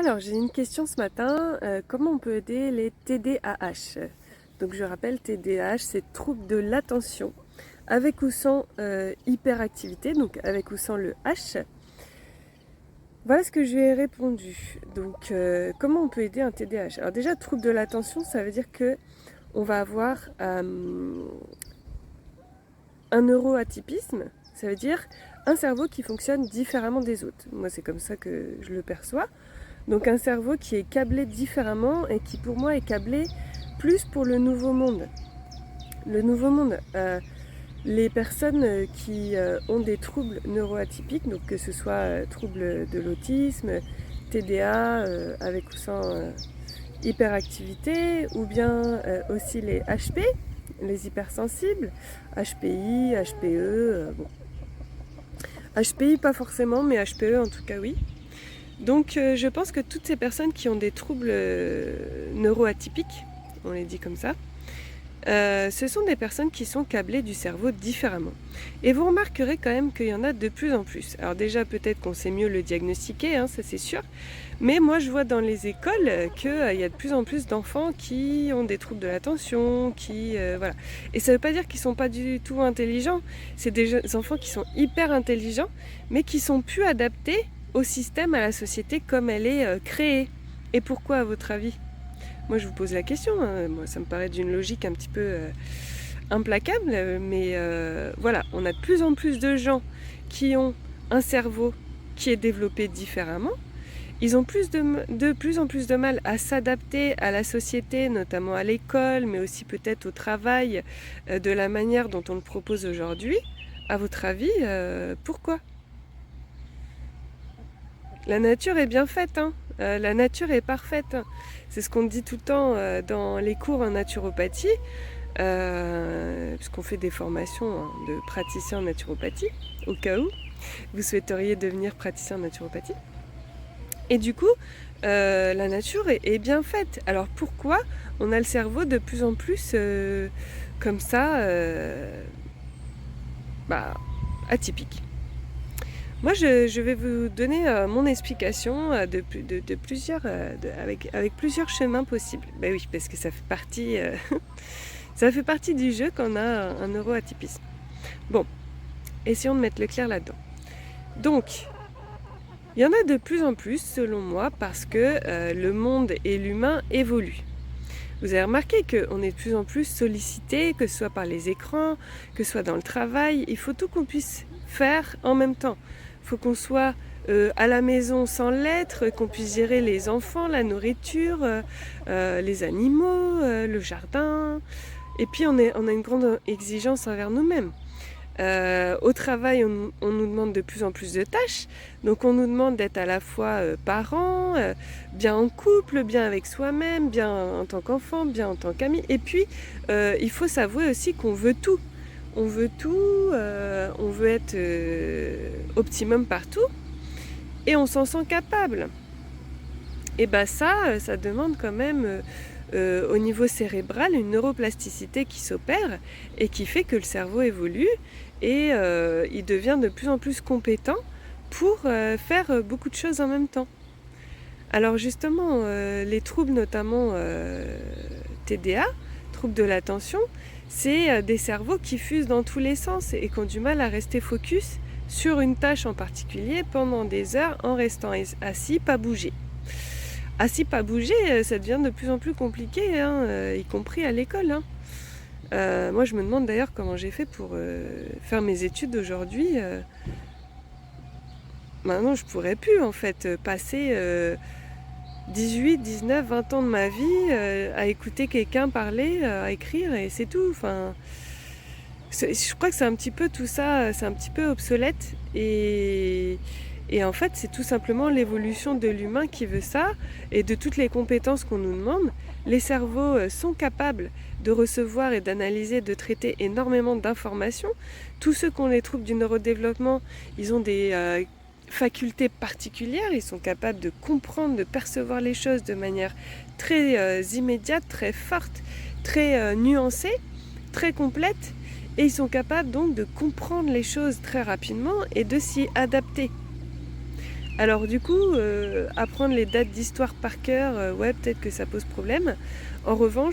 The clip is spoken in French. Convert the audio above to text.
Alors, j'ai une question ce matin. Comment on peut aider les TDAH? Donc, je rappelle, TDAH, c'est trouble de l'attention, avec ou sans hyperactivité, donc avec ou sans le H. Voilà ce que je lui ai répondu. Donc, comment on peut aider un TDAH? Alors déjà, trouble de l'attention, ça veut dire que on va avoir un neuroatypisme. Ça veut dire un cerveau qui fonctionne différemment des autres. Moi, c'est comme ça que je le perçois. Donc un cerveau qui est câblé différemment et qui pour moi est câblé plus pour le nouveau monde. Le nouveau monde, les personnes qui ont des troubles neuroatypiques, donc que ce soit troubles de l'autisme, TDA avec ou sans hyperactivité, ou bien aussi les HP, les hypersensibles, HPI, HPE, bon. HPI pas forcément, mais HPE en tout cas oui. Donc je pense que toutes ces personnes qui ont des troubles neuroatypiques, on les dit comme ça, ce sont des personnes qui sont câblées du cerveau différemment. Et vous remarquerez quand même qu'il y en a de plus en plus. Alors déjà peut-être qu'on sait mieux le diagnostiquer, hein, ça c'est sûr, mais moi je vois dans les écoles qu'il y a de plus en plus d'enfants qui ont des troubles de l'attention, voilà. Et ça ne veut pas dire qu'ils ne sont pas du tout intelligents, c'est des enfants qui sont hyper intelligents, mais qui sont plus adaptés au système, à la société comme elle est créée. Et pourquoi à votre avis? Moi je vous pose la question, hein. Moi ça me paraît d'une logique un petit peu implacable, mais voilà, on a de plus en plus de gens qui ont un cerveau qui est développé différemment. Ils ont de plus en plus de mal à s'adapter à la société, notamment à l'école, mais aussi peut-être au travail, de la manière dont on le propose aujourd'hui. À votre avis, pourquoi? La nature est bien faite, hein. La nature est parfaite. C'est ce qu'on dit tout le temps dans les cours en naturopathie, puisqu'on fait des formations de praticiens en naturopathie, au cas où vous souhaiteriez devenir praticien en naturopathie. Et du coup, la nature est bien faite. Alors pourquoi on a le cerveau de plus en plus comme ça, atypique? Moi, je vais vous donner mon explication de plusieurs, avec plusieurs chemins possibles. Ben oui, parce que ça fait partie, ça fait partie du jeu qu'on a un neuroatypisme. Bon, essayons de mettre le clair là-dedans. Donc, il y en a de plus en plus, selon moi, parce que le monde et l'humain évoluent. Vous avez remarqué qu'on est de plus en plus sollicité, que ce soit par les écrans, que ce soit dans le travail. Il faut tout qu'on puisse faire en même temps. Il faut qu'on soit à la maison sans l'être, qu'on puisse gérer les enfants, la nourriture, les animaux, le jardin. Et puis on a une grande exigence envers nous-mêmes. Au travail, on nous demande de plus en plus de tâches. Donc on nous demande d'être à la fois parents, bien en couple, bien avec soi-même, bien en tant qu'enfant, bien en tant qu'ami. Et puis, il faut s'avouer aussi qu'on veut tout. On veut tout, on veut être optimum partout. Et on s'en sent capable. Et bien ça demande quand même... au niveau cérébral, une neuroplasticité qui s'opère et qui fait que le cerveau évolue et il devient de plus en plus compétent pour faire beaucoup de choses en même temps. Alors justement, les troubles notamment TDA, troubles de l'attention, c'est des cerveaux qui fusent dans tous les sens et qui ont du mal à rester focus sur une tâche en particulier pendant des heures en restant assis, pas bouger. Assis, pas bouger, ça devient de plus en plus compliqué, hein, y compris à l'école. Hein. Moi, je me demande d'ailleurs comment j'ai fait pour faire mes études aujourd'hui. Maintenant, je pourrais plus, en fait, passer 18, 19, 20 ans de ma vie à écouter quelqu'un parler, à écrire, et c'est tout. Enfin, je crois que c'est un petit peu tout ça, c'est un petit peu obsolète. Et en fait, c'est tout simplement l'évolution de l'humain qui veut ça et de toutes les compétences qu'on nous demande. Les cerveaux sont capables de recevoir et d'analyser, de traiter énormément d'informations. Tous ceux qui ont les troubles du neurodéveloppement, ils ont des facultés particulières. Ils sont capables de comprendre, de percevoir les choses de manière très immédiate, très forte, très nuancée, très complète. Et ils sont capables donc de comprendre les choses très rapidement et de s'y adapter. Alors du coup, apprendre les dates d'histoire par cœur, ouais, peut-être que ça pose problème. En revanche,